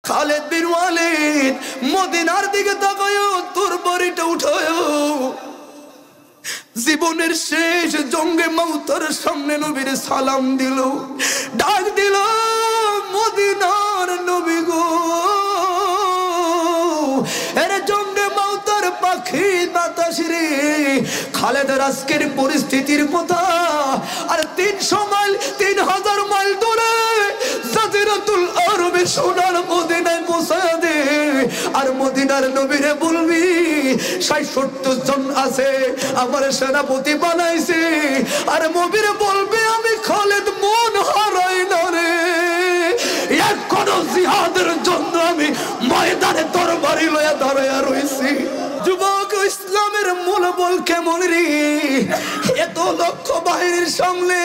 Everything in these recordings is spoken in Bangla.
খালিদ বিন ওয়ালিদ মদিনার দিকে তাকায়, তোর বাড়িটা উঠায়। জীবনের শেষ জঙ্গে মাউতার সামনে নবীর সালাম দিল, ডাক দিল, মদিনার নবী গো। এরে জঙ্গে মাউতার পাখি বাতাস রে, খালেদের আজকের পরিস্থিতির কথা আর 300 মাইল 3000 মাইল দূরে জাজিরাতুল আরবে সোনার মদিনায় পৌঁছায় দে। আর মদিনার নবীরে বলবি 60-70 জন আছে, আমার সেনাপতি বানাইছে। আর নবীরে বলবি আমি খালিদ মন হারাই না রে, এখনো জিহাদের জন্য আমি ময়দানে তরবারি লইয়া দাঁড়াইয়া রইছি। যুবক, ইসলামের মূলবল কেমন রে? এত লক্ষ বাহিনীর সামনে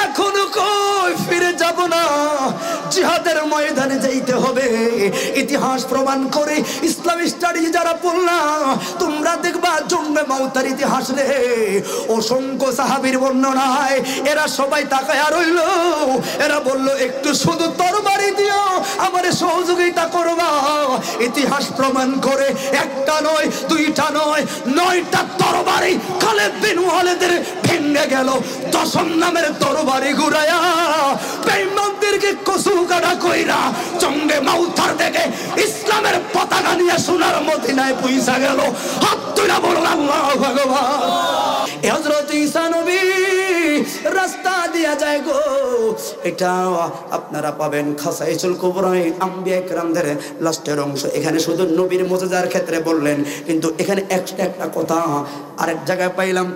এখনো কই ফিরে যাব না, জিহাদের ময়দানে যাইতে হবে। ইতিহাস প্রমাণ করে, ইসলামী স্টাডি যারা পড়লা তোমরা দেখবা জঙ্গে মাউতার ইতিহাস রে, অসংখ্য সাহাবীর বর্ণনায় এরা সবাই তাকায়া রইল। এরা বলল একটু শুধু তরবারি দিও, আমারে সহযোগিতা করবা। ইতিহাস প্রমাণ করে একটা নয়, দুইটা নয়, 9টা তরবারি খালিদ বিন ওয়ালিদের ভেঙে গেল। 10ম নামের তরবারি ঘুরায়া বেঈমানদেরকে কসু কাটা কইরা জঙ্গে মাউতার থেকে ইসলামের পতাকা নিয়ে সোনার মদিনায় পৌঁছা গেল। হাত তুলে বলুন আল্লাহু আকবার। হযরত ঈসা নবী রাস্তা দিয়া যায় গো, এটা আপনারা পাবেন খাসাইসুল কুবরায় আম্বিয়া ইকরামদের লাস্টের অংশ। এখানে শুধু নবীর মুজিজার ক্ষেত্রে বললেন, কিন্তু এখানে একটা কথা আরেক জায়গায় পাইলাম।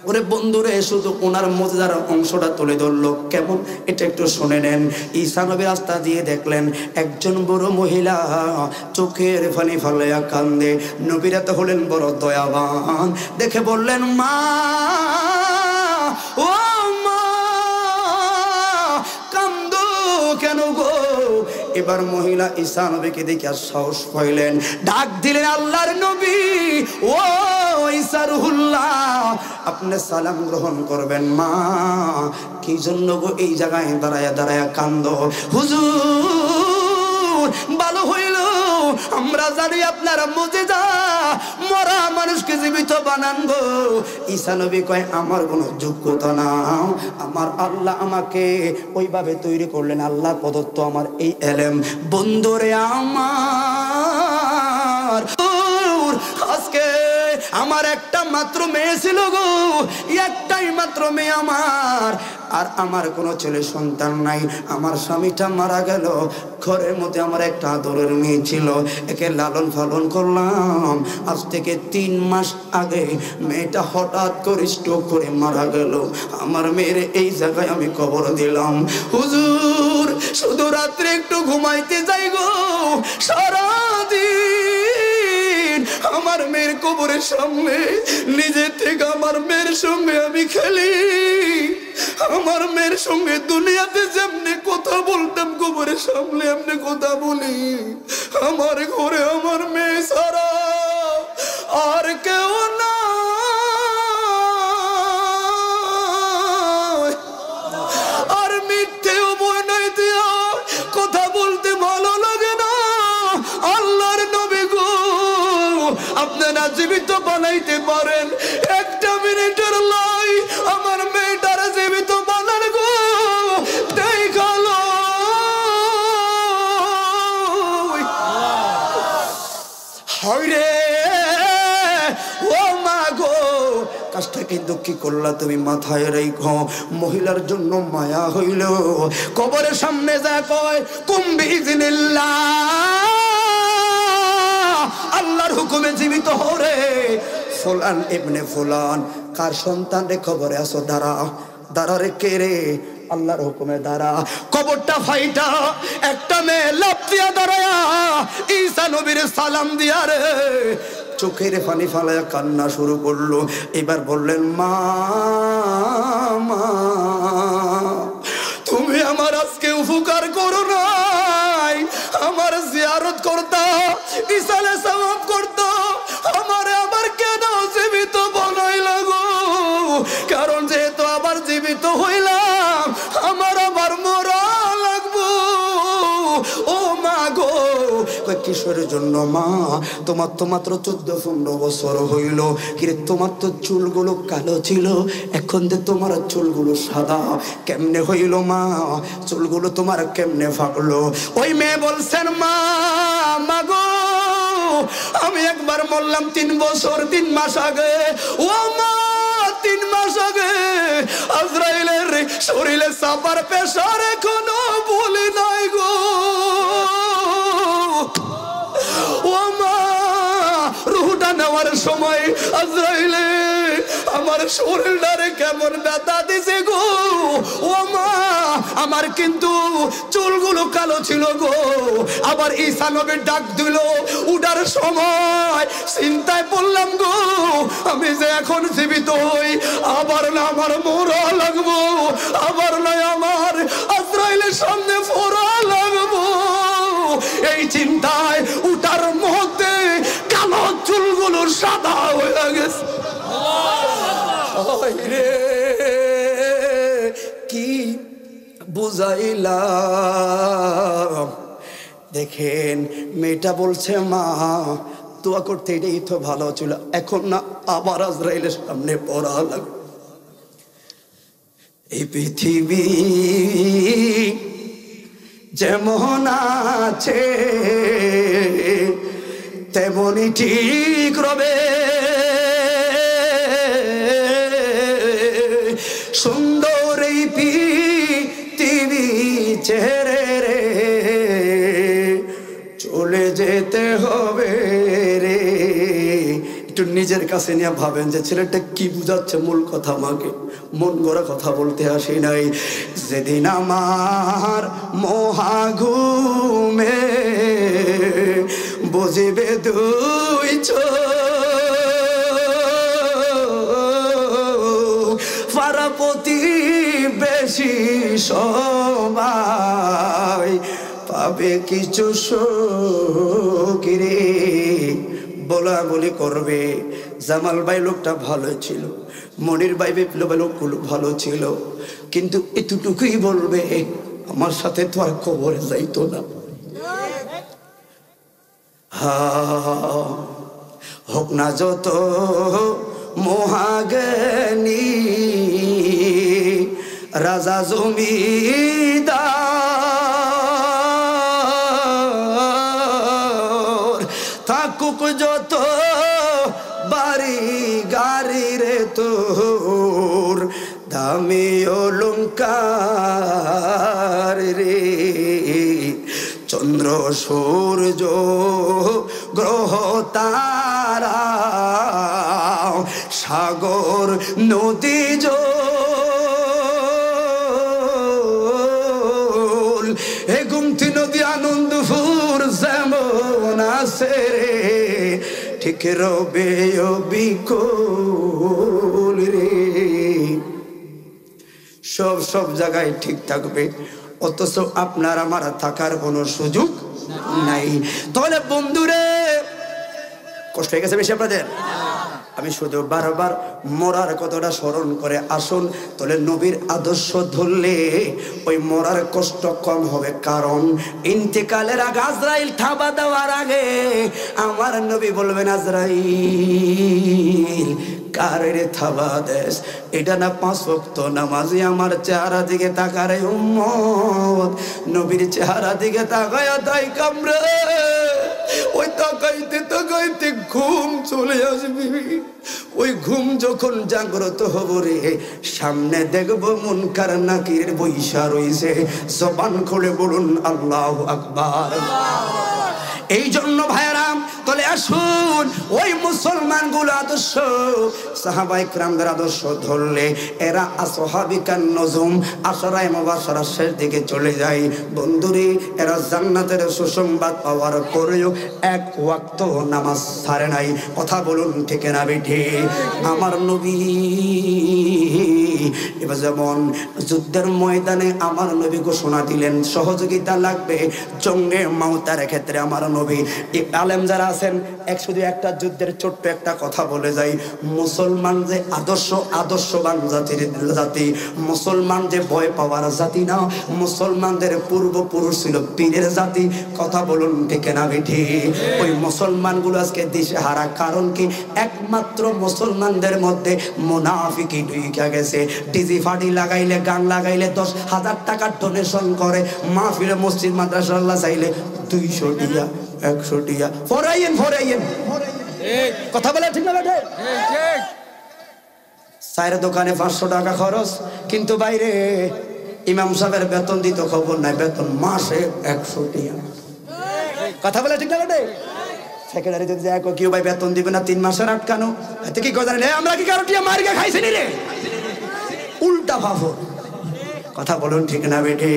ওরে বন্ধুরে, শুধু ওনার মুজিজার অংশটা তুলে ধরলো, কেমন এটা একটু শুনে নেন। ঈসা নবী রাস্তা দিয়ে দেখলেন একজন বড় মহিলা চোখের পানি ফেলাইয়া কান্দে। নবীরা তো হলেন বড় দয়াবান, দেখে বললেন, মা ও মা, কান্দো কেন গো? এবার মহিলা ঈসা নবীকে দেখে সাহস পাইলেন, ডাক দিলেন, আল্লাহর নবী ও ঈসা রুহুল্লাহ, আপনি সালাম গ্রহণ করবেন। মা, কি জন্য গো এই জায়গায় দাঁড়ায়া দাঁড়ায়া কান্দো? হুজুর, ভালো হইল আমরা জানি আপনার মুজিজা, মরা মানুষকে জীবিত বানান গো। ঈসা নবী কয়, আমার কোনো যোগ্যতা না, আমার আল্লাহ আমাকে ওইভাবে তৈরি করলেন, আল্লাহ প্রদত্ত আমার এই এলেম। বন্ধুরে আমার, আজকে আমার একটা মাত্র মেয়ে ছিল গো, একটাই মাত্র মেয়ে আমার, আর আমার কোনো ছেলে সন্তান নাই। আমার স্বামীটা মারা গেল, ঘরের মধ্যে আমার একটা আদরের মেয়ে ছিল, একে লালন পালন করলাম। আজ থেকে 3 মাস আগে মেয়েটা হঠাৎ করে স্ট্রোক করে মারা গেল। আমার মেয়ের এই জায়গায় আমি কবর দিলাম। হুজুর, শুধু রাত্রে একটু ঘুমাইতে যাই গো, সারাদিন আমার মেয়ের কবরের সামনে নিজের থেকে আমার মেয়ের সঙ্গে আমি খেলি। আমার মেয়ের সঙ্গে দুনিয়াতে যেমনি কথা বলতাম, কবরের সামনে এমনি কথা বলি। আমার ঘরে আমার মেয়ে ছাড়া আর কেউ না। আর মিথ্যেও বই নাই দিয়া কথা বলতে ভালো লাগে না। আল্লাহর নবী গো, আপনারা জীবিত বানাইতে পারেন, একটা মিনিটের লাই আমার মেয়েটার জীবিত বানান গো, দেখালো। হায়রে ও মা গো, কাজটা কিন্তু কি করলা তুমি, মাথায় রেখো। মহিলার জন্য মায়া হইল, কবরের সামনে যা কয়, কুম বিইজনিল্লাহ, আল্লাহর হুকুমে জীবিত হরে। ফুলান ইবনে ফুলান, কার সন্তান রে খবরে আসো, দাঁড়া দাঁড়া রে, কে রে? আল্লাহর হুকুমে দাঁড়া। কবরটা ফাইটা একটা মেয়ে লাফ দিয়া দাঁড়ায়া ঈসা নবীর সালাম দিয়া রে চোখের পানি ফালায়া কান্না শুরু করলো। এবার বললেন, মা, তুমি আমার আজকে উপকার করো নাই, আমার জিয়ারত করতা, ইসালে সওয়াব করতা, আমারে আবার কেন জীবিত বানাইলা গো? কারণ যেহেতু আবার জীবিত হইলাম, আমার আবার মরা লাগবো। ও মা গো, কই কিসের জন্য মা? তোমার তো মাত্র 14-15 বছর হইল, কিরে তোমার তো চুলগুলো কালো ছিল, এখন যে তোমার চুলগুলো সাদা কেমনে হইল মা? চুলগুলো তোমার কেমনে ফাকলো? ওই মেয়ে বলছেন মা, মাগো আমি একবার মরলাম 3 বছর 3 মাস আগে। ও মা 3 মাস আগে আজরাইলের শরীরে সাপার প্রেসার এখনো ভুলি নাই গো। ও মা রুহটা নেওয়ার সময় আজরাইলে আমার শরীরটারে কেমন ব্যথা দিছে গো। ও মা আমার কিন্তু চুলগুলো কালো ছিল গো। আবার ঈসা নবী ডাক দিল উঠার সময় চিন্তায় পড়লাম গো, আমি যে এখন জীবিত হই, আবার না আমার মরা লাগবো, আবার না আমার আজরাইলের সামনে ফোরা লাগবো। এই চিন্তায় উঠার মুহূর্তে কালো চুলগুলো সাদা হয়ে গেছে। রে কি বুঝাইলাম? দেখেন মেয়েটা বলছে মা দোয়া করতে এটাই তো ভালো ছিল, এখন না আবার আজরাইলের সামনে পড়া লাগবে। এই পৃথিবী যেমন আছে তেমনই ঠিক রবে, সুন্দর এই পৃথিবী ছেড়ে রে চলে যেতে হবে রে। একটু নিজের কাছে নিয়ে ভাবেন যে ছেলেটা কি বুঝাচ্ছে। মূল কথা আমাকে মন গড়া কথা বলতে আসি নাই। যেদিন আমার মহাঘুমে বুঝিবে 2 চোখ পাড়া প্রতিবেশী সবাই পাবে কিছু সুখ রে। বলা বলি করবে জামাল ভাই লোকটা ভালো ছিল, মনির ভাই বিপ্লব লোকগুলো ভালো ছিল, কিন্তু এতটুকুই বলবে আমার সাথে তো আর কবরে যাইতো না। হোক না যত মহাজ্ঞানী রাজা জমিদার, থাকুক যত বাড়ি গাড়ি রে তোর দামি অলংকার রে। চন্দ্র সূর্য গ্রহ তারা সাগর নদী জল এ গুমতি নদী আনন্দপুর যেমন আছে রে ঠিক রবে বিকুল রে। সব জায়গায় ঠিক থাকবে, অথচ আপনার আমার থাকার কোনো সুযোগ নাই। তাহলে বন্ধুরে কষ্ট হয়ে গেছে বেশি আপনাদের? আমি শুধু বারবার মরার কথাটা স্মরণ করে আসুন, তাহলে নবীর আদর্শ ধরলে ওই মরার কষ্ট কম হবে। কারণ ইন্তেকালের আগে আজরাইল থাবা দেওয়ার আগে আমার নবী বলবেন আজরাইল কারে থাবা দেশ? এটা না 5 ওয়াক্ত নামাজি আমার চেহারা দিকে তাকারে উম্মত, নবীর চেহারা দিকে তাকায় তাই কামড়ে ওই তাকাইতে তাকাইতে ঘুম চলে আসবি। ওই ঘুম যখন জাগ্রত হব রে সামনে দেখবো মুনকার নাকির বৈশা রইছে, জবান খুলে বলুন আল্লাহু আকবার। এই জন্য ভাইরাম তাহলে আসুন ওই মুসলমান গুলো আদর্শ সাহাবায়ে কেরামদের আদর্শ ধরলে এরা আসহাবিকান নজুম আশরায়ে মুবাশশারার শেষ দিকে চলে যায়। বন্ধুরে এরা জান্নাতের সুসংবাদ পাওয়ার পরেও 1 ওয়াক্ত নামাজ ছাড়ে নাই। কথা বলুন ঠিক না বেঠি? আমার নবী এবার যেমন যুদ্ধের ময়দানে আমার নবী ঘোষণা দিলেন সহযোগিতা লাগবে, জঙ্গে মাউতার ক্ষেত্রে আমার নবী নবী। আলেম যারা আছেন শুধু একটা যুদ্ধের ছোট্ট একটা কথা বলে যাই, মুসলমান যে আদর্শবান জাতি, মুসলমান যে ভয় পাওয়ার জাতি না, মুসলমানদের পূর্বপুরুষ ছিল পীরের জাতি। কথা বলুন ঠিক না বেঠি? ওই মুসলমানগুলো আজকে দিশে হারা, কারণ কি? একমাত্র মুসলমানদের মধ্যে মুনাফিকি ঢুকে গেছে। ডিজি ফাটি লাগাইলে, গান লাগাইলে 10,000 টাকা ডোনেশন করে, মাহফিলে মসজিদ মাদ্রাসা আল্লাহ চাইলে 200 টিয়া 100 টিয়া ফরাইয়েন। কথা বলে ঠিক না বেঠে? চায়ের দোকানে 500 টাকা খরচ, কিন্তু বাইরে ইমাম সাহেবের বেতন দিত খবর নাই, বেতন মাসে 100 টিয়া। কথা বলে ঠিক না বেঠে? সেক্রেটারি যদি যায় কেউ ভাই বেতন দিবে না 3 মাসের আটকানো, এতে কি কথা নেই? আমরা কি কারো টিয়া মারিয়া খাইছি নি রে? উল্টা ভাবো। কথা বলুন ঠিক না বেঠে?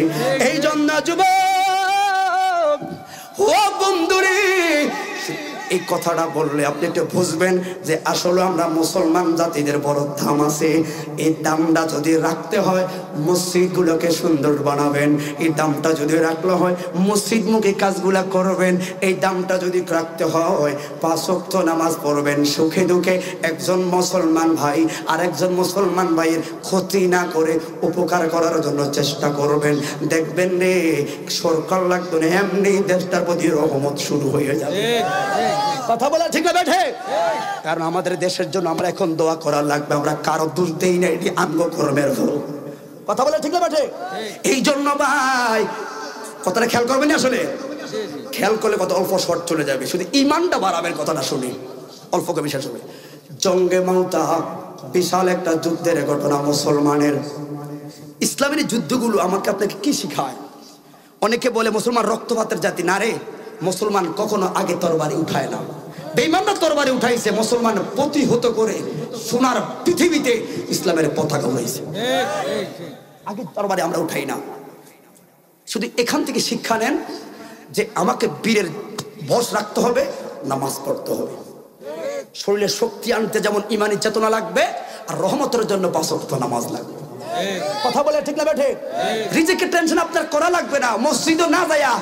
এই জন্য যুবক ও বন্ধুরে, এই কথাটা বললে আপনি একটু বুঝবেন যে আসলে আমরা মুসলমান জাতিদের বড় দাম আছে। এই দামটা যদি রাখতে হয়, মসজিদগুলোকে সুন্দর বানাবেন। এই দামটা যদি রাখলে হয়, মসজিদমুখী কাজগুলা করবেন। এই দামটা যদি রাখতে হয়, 5 ওয়াক্ত নামাজ পড়বেন। সুখে দুঃখে একজন মুসলমান ভাই আর একজন মুসলমান ভাইয়ের ক্ষতি না করে উপকার করার জন্য চেষ্টা করবেন। দেখবেন রে, সরকার লাগতো না, এমনি দেশটার প্রতি রহমত শুরু হয়ে যাবে। কথা বলা ঠিক না বেঠে? কারণ আমাদের দেশের জন্য আমরা এখন দোয়া করার লাগবে। আমরা কারো দোষ দেই না, এটি আঙ্গকর্মের ফল। কথা বলা ঠিক না বেঠে? এই জন্য ভাই কথাটা খেয়াল করবেন। আসলে খেয়াল করলে কত অল্প শর্ট চলে যাবে। শুধু ইমানটা বাড়াবেন, কথাটা শুনি অল্পকে বিশ্বাস হবে। জঙ্গে মাউতা বিশাল একটা যুদ্ধের ঘটনা মুসলমানের। ইসলামের যুদ্ধগুলো আমাকে আপনাকে কি শিখায়? অনেকে বলে মুসলমান রক্তপাতের জাতি। না রে, মুসলমান কখনো আগে তরবারি উঠায় না। বেঈমানরা তরবারি উঠাইছে, মুসলমান প্রতিহত করে সোনার পৃথিবীতে ইসলামের পতাকা উড়াইছে। আগে তরবারি আমরা উঠাই না। শুধু এখান থেকে শিক্ষা নেন যে আমাকে বীরের বশ রাখতে হবে, নামাজ পড়তে হবে। শরীরে শক্তি আনতে যেমন ইমানি চেতনা লাগবে, আর রহমতের জন্য 5 ওয়াক্ত নামাজ লাগবে। কথা বলে ঠিক না বেঠে? রিজিকের টেনশন আপনার করা লাগবে না। মসজিদও না যায়া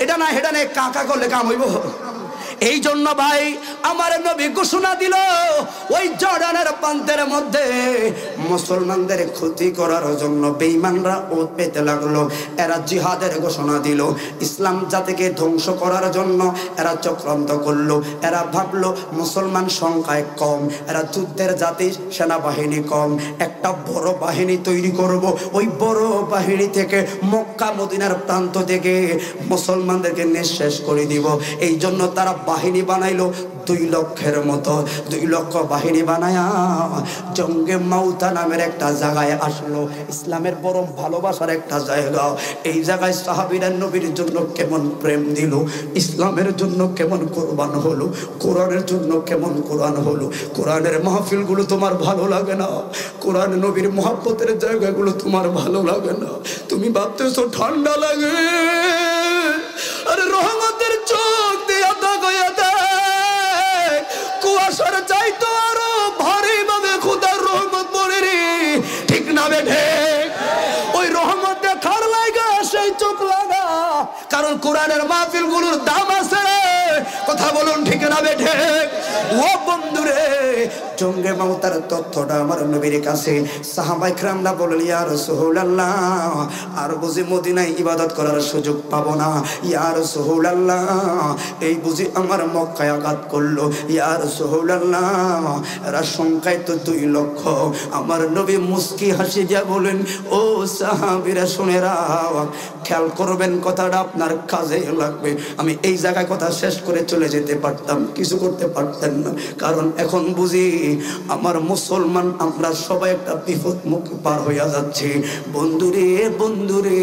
এটা না হেটা নেই কাকা করলে কাম হইব। এই জন্য ভাই আমার নবী ঘোষণা দিল, ওই জর্ডানের প্রান্তের মধ্যে মুসলমানদের ক্ষতি করার জন্য বেঈমানরা ওত পেতে লাগলো। এরা জিহাদের ঘোষণা দিল, ইসলাম জাতিকে ধ্বংস করার জন্য এরা চক্রান্ত করলো। এরা ভাবলো মুসলমান সংখ্যায় কম, এরা যুদ্ধের জাতি, সেনাবাহিনী কম, একটা বড় বাহিনী তৈরি করব। ওই বড় বাহিনী থেকে মক্কা মদিনার প্রান্ত থেকে মুসলমানদেরকে নিঃশেষ করে দিব। এই জন্য তারা বাহিনী বানাইলো 2 লক্ষের মতো। 2 লক্ষ বাহিনী বানায়া জঙ্গে মাউতা নামের একটা জায়গায় আসলো। ইসলামের বড় ভালোবাসার একটা জায়গা। এই জায়গায় সাহাবীরা নবীর জন্য কেমন প্রেম দিল, ইসলামের জন্য কেমন কোরবান হলো, কোরআনের জন্য কেমন কোরআন হলো। কোরআনের মাহফিলগুলো তোমার ভালো লাগে না? কোরআন নবীর মহব্বতের জায়গাগুলো তোমার ভালো লাগে না? তুমি ভাবতেছো ঠান্ডা লাগে? আরে রহমতের চোখ দিয়া তাকায়া দেখ, কুয়াশার চাইতো আরো ভারী ভাবে খোদার রহমত পড়ে রে। ঠিক না বেঠে? ওই রহমত দেখার লাগা সেই চোখ লাগা, কারণ কোরআনের মাহফিলগুলোর দাম আছে। কথা বলুন ঠিক না বেঠে? ও বন্ধুরে, জঙ্গে মাউতার তথ্যটা আমার নবীর কাছে সাহাবায়ে কেরামরা বললেন, ইয়া রাসূলুল্লাহ, আর বুঝি মদিনায় ইবাদত করার সুযোগ পাবো না? ইয়া রাসূলুল্লাহ, এই বুঝি আমার মক্কায় আঘাত করলো? ইয়া রাসূলুল্লাহ, এরা সংখ্যায় তো 2 লক্ষ। আমার নবী মুস্কি হাসি দিয়া বলেন, ও সাহাবীরা শুনে রাও, খেয়াল করবেন, কথাটা আপনার কাজে লাগবে। আমি এই জায়গায় কথা শেষ করে চলে যেতে পারতাম, কিছু করতে পারতেন না, কারণ এখন বুঝি আমার মুসলমান আমরা সবাই একটা বিপদ মুখ পার হইয়া যাচ্ছি। বন্ধুরে বন্ধুরে,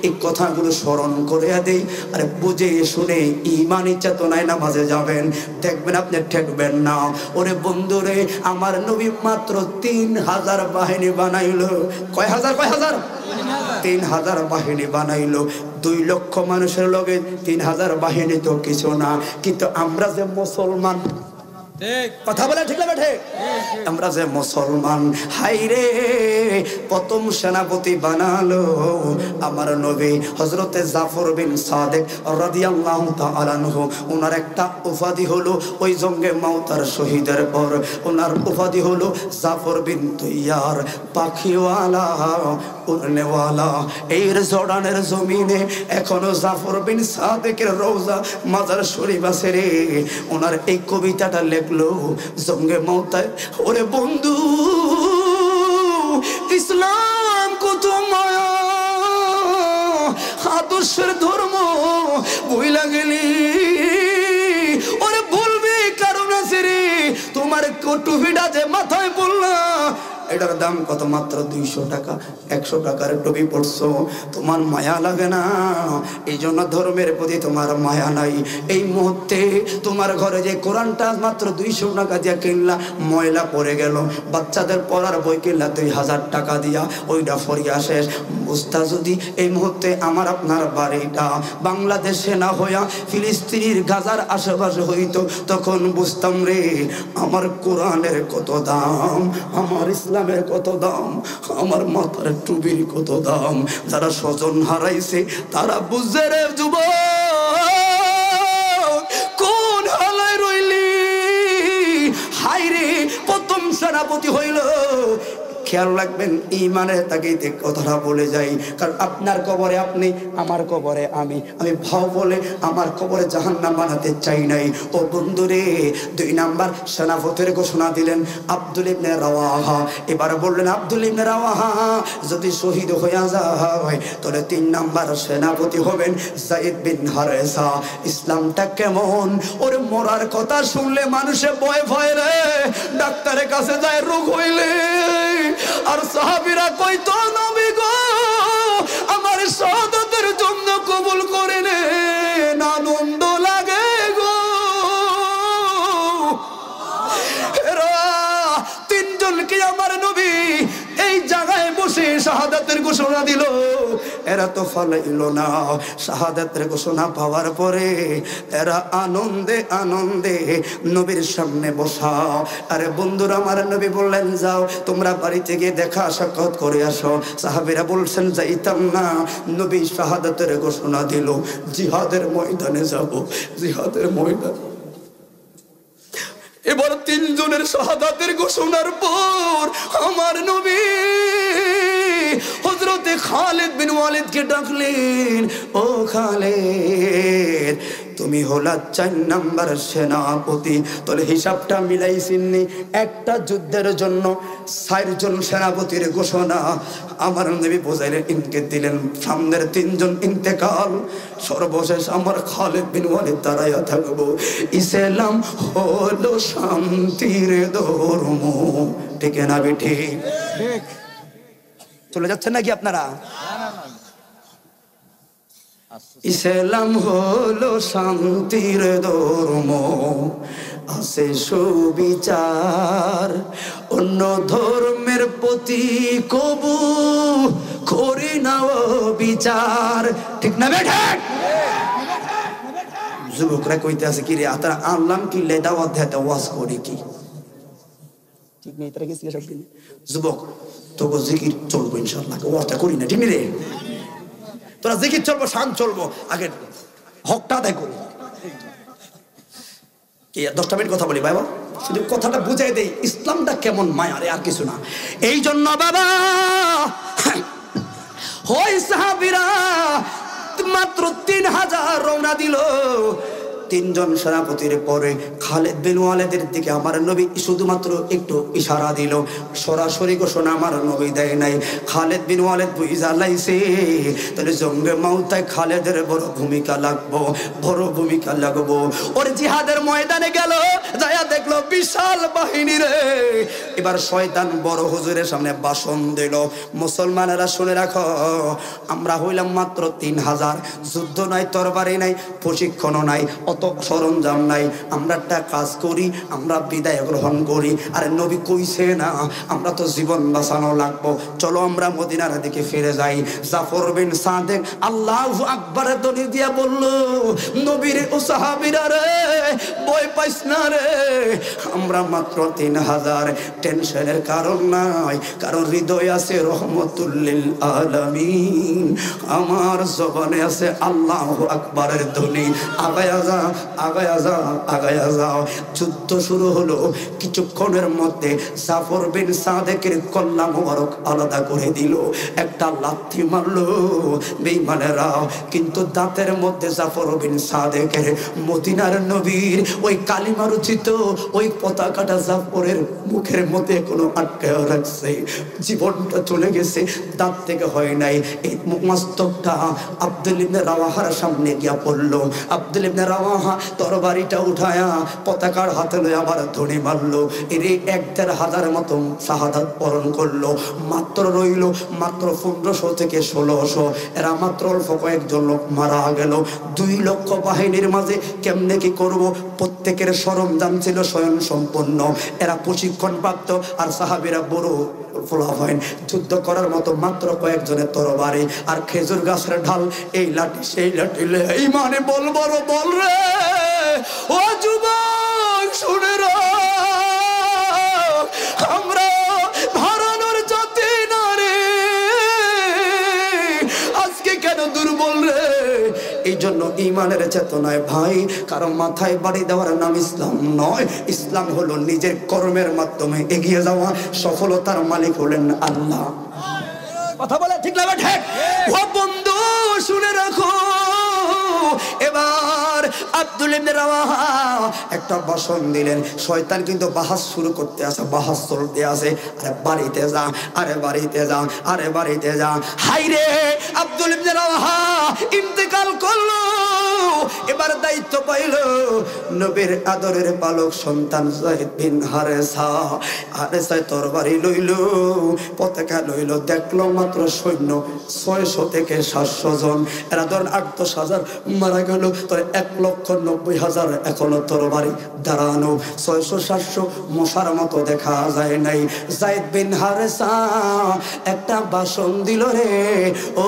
এই কথাগুলো স্মরণ করে দেই। আরে বুঝে শুনে ইমানি চেতনায় নামাজে যাবেন, দেখবেন আপনি ঠেকবেন না। ওরে বন্ধুরে, আমার নবী মাত্র 3000 বাহিনী বানাইলো। কয় হাজার? 3000 বাহিনী বানাইলো। 2 লক্ষ মানুষের লগে 3000 বাহিনী তো কিছু না। কিন্তু আমরা যে মুসলমান, কথা বলে ঠিক না বেঠে? আমরা যে মুসলমান, হাইরে প্রথম সেনাপতি বানালো আমার নবী হযরতে জাফর বিন সাদেক রাদিয়াল্লাহু তাআলা আনহু। ওনার একটা উপাধি হলো ওই জঙ্গে মাউতার শহীদের পর ওনার উপাধি হলো জাফর বিন তৈয়ার, পাখিওয়ালা উড়নেওয়ালা। এই জর্ডানের জমিনে এখনো জাফর বিন সাদেকের রওজা মাজার শরীফ আছে রে। ওনার এই কবিতাটা লেখলো জঙ্গে মাউতায়। ওরে বন্ধু, ইসলাম কত মায়া, আদর্শের ধর্ম বইলা গেলি। ওরে বলবি কারণ আছে রে, তোমার টুপিটা যে মাথায় পড়লা এটার দাম কত? মাত্র 200 টাকা। 100 টাকার টুপি পড়ছো, তোমার মায়া লাগে না? এই জন্য ধর্মের প্রতি তোমার মায়া নাই। এই মুহূর্তে তোমার ঘরে যে কোরআনটা মাত্র 200 টাকা দিয়ে কিনলা, ময়লা পড়ে গেল, বাচ্চাদের পড়ার বই কিনলা 2000 টাকা দিয়া, ওইটা ফরিয়া শেষ। বুঝতা যদি এই মুহূর্তে আমার আপনার বাড়িটা বাংলাদেশে না হইয়া ফিলিস্তিনির গাজার আশেপাশে হইতো, তখন বুঝতাম রে আমার কোরআনের কত দাম, আমার ইসলামের কত দাম, আমার মাথার টুপির কত দাম। যারা স্বজন হারাইছে তারা বুঝে রে যুবক, কোন হালায় রইলি। হাইরে প্রথম সেনাপতি হইল। খেয়াল রাখবেন, ইমানের তাগিদে কথাটা বলে যাই, কারণ আপনার কবরে আপনি, আমার কবরে আমি। আমি ভাও বলে আমার কবরে জাহান্নাম বানাতে চাই নাই। ও বন্ধুরে, 2 নাম্বার সেনাপতির ঘোষণা দিলেন আব্দুল ইবনে রাওয়াহা। এবার বললেন আব্দুল ইবনে রাওয়াহা যদি শহীদ হয়ে যায় তাহলে 3 নাম্বার সেনাপতি হবেন যায়েদ বিন হারেসা। ইসলামটা কেমন? ওরে মরার কথা শুনলে মানুষে ভয় ভয় রে, ডাক্তারের কাছে যায় রোগ হইলে। আর সাহাবীরা কইতো নবী গো আমার শাহাদাতের জন্য কবুল করে নেন, আনন্দ লাগে গো। এরা 3 জনকে আমার নবী এই জায়গায় বসে শাহাদাতের ঘোষণা দিল। এরা তো ফলাইল না। শাহাদাতের ঘোষণা পাওয়ার পরে এরা আনন্দে আনন্দে নবীর সামনে বসা। আরে বন্ধুরা, আমার নবী বললেন যাও তোমরা বাড়িতে গিয়ে দেখা সাক্ষাৎ করে আসো। সাহাবীরা বলছেন যাইতাম না। নবী শাহাদাতের ঘোষণা দিল, জিহাদের ময়দানে যাব, জিহাদের ময়দান। এবার 3 জনের শাহাদাতের ঘোষণার পর আমার নবী হযরতে খালিদ বিন ওয়ালিদকে ডাকলেন, ও খালিদ তুমি হলা 4 নাম্বার সেনাপতি। তাহলে হিসাবটা মিলাইছিনি, একটা যুদ্ধের জন্য 4 জন সেনাপতির ঘোষণা আমার নবী বোঝাইলেন, ইনকেট দিলেন। সামনের 3 জন ইন্তেকাল, সর্বশেষ আমার খালিদ বিন ওয়ালিদ দাঁড়াইয়া থাকবো। ইসলাম হলো শান্তির ধর্ম, ঠিক না বেঠি? চলে যাচ্ছেন নাকি আপনারা? ইসলাম হলো শান্তির ধর্ম, আছে সুবিচার, অন্য ধর্মের প্রতি কবু করি না বিচার, ঠিক না বেঠে? যুবকরা কইতে আছে কি রে তারা আনলাম কি লেদাওয়াত দেতে ওয়াজ করি কি, ঠিক নেই? তারা গেছে সব দিন যুবক তোকে জিকির চলবো ইনশাআল্লাহ, ওয়াজটা করি না, ঠিক নেই রে? তোরা জিকির চলবো, শান চলবো, আগে হকটা আদায় করি। 10টা মিনিট কথা বলি বাবা, শুধু কথাটা বুঝাই দেই ইসলামটা কেমন মায়া রে, আর কিছু না। এই জন্য বাবা ওই সাহাবীরা মাত্র 3000 রওনা দিল। 3 জন সেনাপতির পরে খালিদ বিন ওয়ালিদের দিকে আমার নবী শুধুমাত্র একটু ইশারা দিল, সরাসরি ঘোষণা আমার নবী দেয় নাই। খালিদ বিন ওয়ালিদ বুঝা লাইছে তাহলে জঙ্গে মাউতায় খালিদের বড় ভূমিকা লাগবো, বড় ভূমিকা লাগবো। ওর জিহাদের ময়দানে গেল, যায়া দেখলো বিশাল বাহিনী রে। এবার শয়তান বড় হুজুরের সামনে ভাষণ দিল, মুসলমানেরা শুনে রাখো, আমরা হইলাম মাত্র 3000, যুদ্ধ নাই, তরবারি নাই, প্রশিক্ষণও নাই, অত সরঞ্জাম নাই, আমরা একটা কাজ করি, আমরা বিদায় গ্রহণ করি। আরে নবী কইছে না আমরা তো জীবন বাঁচানো লাগবো, চলো আমরা মদিনার দিকে ফিরে যাই। জাফর বিন সাদেক আল্লাহু আকবার ধ্বনি দিয়া বলল, নবীর ও সাহাবীরা রে ভয় পাইস না রে, আমরা মাত্র 3000, টেনশনের কারণ নাই, কারণ হৃদয় আছে রহমতুল লিল আলামিন, আমার জবানে আছে আল্লাহু আকবারের ধ্বনি। আগায়া যা, আগায়া যা, আগায়া যাও। যুদ্ধ শুরু হলো। কিছুক্ষণের মধ্যে জাফর বিন সাদেকের কল্লা মোবারক আলাদা করে দিল, একটা লাথি মারলো বেঈমানেরা। কিন্তু দাঁতের মধ্যে জাফর বিন সাদেকের মদিনার নবীর ওই কালিমা রচিত ওই পতাকাটা জাফরের মুখের মধ্যে কোনো আটকে রাখছে। জীবনটা চলে গেছে, দাঁত থেকে হয় নাই। এই মস্তকটা আব্দুল ইবনে রাওয়াহার সামনে গিয়া পড়লো। আব্দুল ইবনে রাওয়াহা তরবারিটা উঠায়া পতাকার হাতে লয়ে আবার ধরে মারলো। এর 1,500 মতো শাহাদাত বরণ করলো। মাত্র রইল মাত্র 1500 থেকে 1600, এরা মাত্র অল্প কয়েকজন লোক মারা গেল। 2 লক্ষ বাহিনীর মাঝে কেমনে কি করব? প্রত্যেকের সরঞ্জাম ছিল স্বয়ং সম্পন্ন, এরা প্রশিক্ষণ প্রাপ্ত, আর সাহাবীরা বড় ফলাফল। যুদ্ধ করার মতো মাত্র কয়েকজনের তরবারি আর খেজুর গাছের ঢাল, এই লাঠি সেই লাঠি। এই মানে বল বড় বল রে ও যুবক, শুনে রা আমরা হারানোর জাতি না রে, আজকে কেন দুর্বল রে? এই জন্য ইমানের চেতনায় ভাই কারণ মাথায় বাড়ি দেওয়ার নাম ইসলাম নয়। ইসলাম হলো নিজের কর্মের মাধ্যমে এগিয়ে যাওয়া, সফলতার মালিক হলেন আল্লাহ। কথা বলে ঠিক না ঠিক? ও বন্ধু শুনে রাখো, এবার আব্দুল ইবনে রাওয়াহা একটা ভাষণ দিলেন। শয়তান কিন্তু বাহাস শুরু করতে আসে, বাহাস চলতে আসে, আরে বাড়িতে যা, আরে বাড়িতে যা, আরে বাড়িতে যা। হাই রে আব্দুল ইবনে রাওয়াহা ইন্তেকাল করলো। এবার দায়িত্ব পাইল নবীর আদরের পালক সন্তান যায়েদ বিন হারেসা। হারেসা তরবারি লইল, পতাকা লইল। দেখলো মাত্র সৈন্য 600 থেকে 700 জন, এরা ধরেন 8-10,000 মারা গেল। তোর 1,90,000 এখনো তরবারি দাঁড়ানো। 600-700 মশার মতো দেখা যায় নাই। যায়েদ বিন হারেসা একটা ভাষণ দিল রে, ও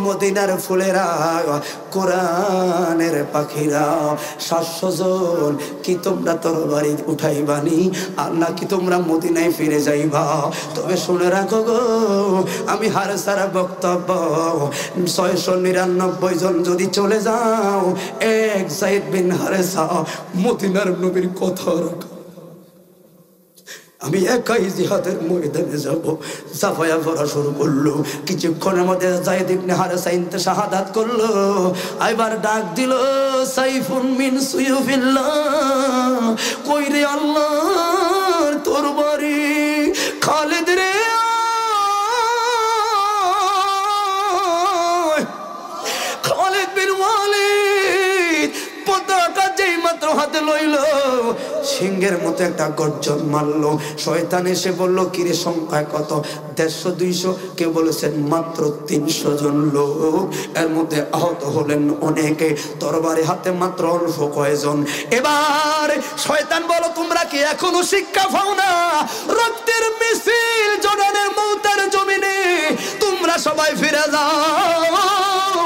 মদিনার ফুলেরা, কোরআনের পাখিরা, 700 জন কি তোমরা তরবারি উঠাইবানি আর নাকি তোমরা মদিনায় ফিরে যাইবা? তবে শুনে রাখো গো, আমি হারেসার বক্তব্য, 699 জন যদি চলে যাও, এক যায়েদ বিন হারেসা মদিনার নবীর কথা রাখো। আমি একাই জিহাদের ময়দানে যাব। সাফায়া পড়া শুরু করলো। কিছুক্ষণের মধ্যে যায়েদ ইবনে হারেসা শাহাদাত করলো। এবার ডাক দিল, সাইফুন মিন সুয়ুফিল্লাহ, কই রে আল্লাহর তরবারি, খালিদ রে খালিদ বিন ওয়ালিদ পতাকা যেই মাত্র হাতে লইল, সিংহের মতো একটা গর্জন মারলো। শয়তান এসে বলল, কিরে সংখ্যায় কত? 150-200, কেউ বলেছেন মাত্র 300 জন লোক। এর মধ্যে আহত হলেন অনেকে, তরবারি হাতে মাত্র অল্প কয়েকজন। এবার শয়তান বলো, তোমরা কি এখনো শিক্ষা পাও না? রক্তের মিছিল জর্ডানের মউতের জমিনে, তোমরা সবাই ফিরে যাও।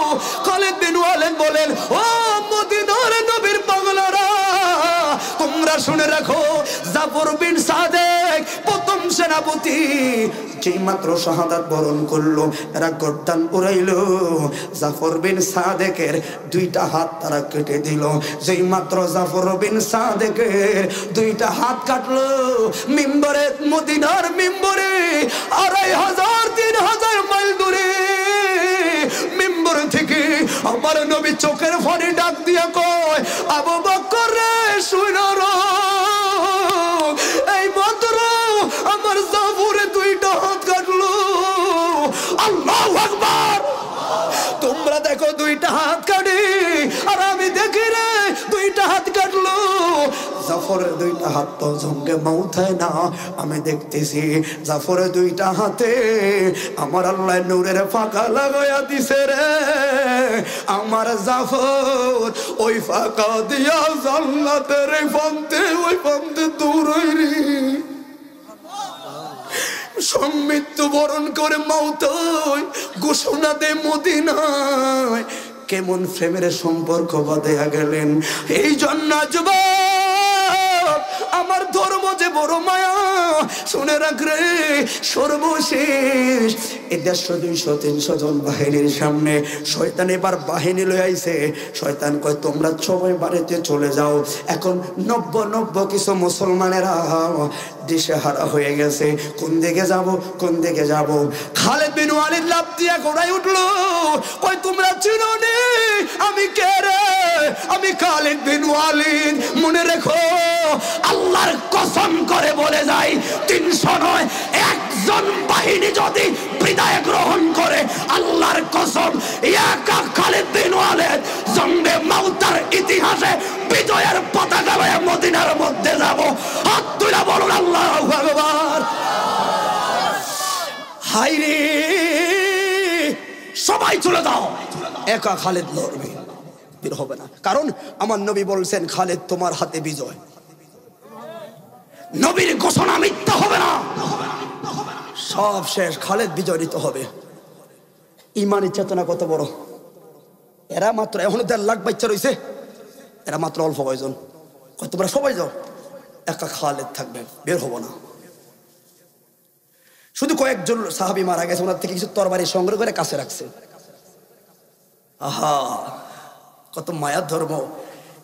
খালিদ বিন ওয়ালিদ বলেন, ও মদিনার নবীর পাগলারা, তোমরা শুনে রাখো, জাফর বিন সাদেক প্রথম সেনাপতি যেই মাত্র শাহাদাত বরণ করলো, এরা গর্দান উড়াইলো। জাফর বিন সাদেকের 2টা হাত তারা কেটে দিল। যেই মাত্র জাফর বিন সাদেকের 2টা হাত কাটলো, মিম্বরে, মদিনার মিম্বরে 2,500-3,000 মাইল দূরে মিম্বর থেকে আমার নবী চোখের পানি ডাক দিয়া কয়, আবু বকর রে শুনো, এই মাত্র আমার জাফরে 2টা হাত কাটলো। আল্লাহু আকবার। তোমরা দেখো 2টা হাত কাটে, আর আমি দেখি রে 2টা হাত কাটলো। জাফরের দুইটা হাত তো জঙ্গে মাউথায় না, আমি দেখতেছি জাফরের দুইটা হাতে আমার আল্লাহ নূরের ফাঁকা লাগাইয়া দিছে রে। আমার জাফর ওই ফাঁকা দিয়া জান্নাতের ওই পন্থে দৌড়াইরি মৃত্যু বরণ করে মাউত ঘোষণা দে মদিনায়। কেমন প্রেমের সম্পর্ক বাঁধিয়া গেলেন। এই জন্য যুবক আমার ধর্ম যে বড় মায়া, শুনে রাখ রে, সর্বশেষ এই 150-200-300 জন বাহিনীর সামনে শয়তান এবার বাহিনী লয়ে আইছে। শয়তান কয় তোমরা সবাই বাড়িতে চলে যাও। এখন 90 কিছু মুসলমানেরা দিশেহারা হয়ে গেছে, কোন দিকে যাব কোন দিকে যাব। খালিদ বিন ওয়ালিদ লাফ দিয়া ঘোড়ায় উঠলো, কই তোমরা চিনো নি আমি কে রে? আমি খালিদ বিন ওয়ালিদ। মনে রেখো, আল্লাহর কসম করে বলে যাই 300 নয়, একজন বাহিনী যদি বিদায় গ্রহণ করে, আল্লাহর কসম একা খালিদ বিন ওয়ালিদ জঙ্গে মাউতার ইতিহাসে বিজয়ের পতাকা লয়ে মদিনার মধ্যে যাব। হাত তুলে বলুন আল্লাহু আকবার। হায়রে সবাই চলে যাও, একা খালিদ লড়বে, বের হবে না। কারণ আমার নবী বলছেন খালিদ তোমার হাতে বিজয়। নবীর ঘোষণা মিথ্যা হবে না। সব শেষ, খালিদ বিজয়িত হবে। ইমানি চেতনা কত বড়। এরা মাত্র এখনো 1.5 লাখ বাচ্চা রয়েছে, এরা মাত্র অল্প কয়জন। তোমরা সবাই যাও, একা খালিদ থাকবেন, বের হবো না। শুধু কয়েকজন সাহাবী মারা গেছে, ওনার থেকে কিছু তরবারি সংগ্রহ করে কাছে রাখছে। আহা, কত মায়ার ধর্ম।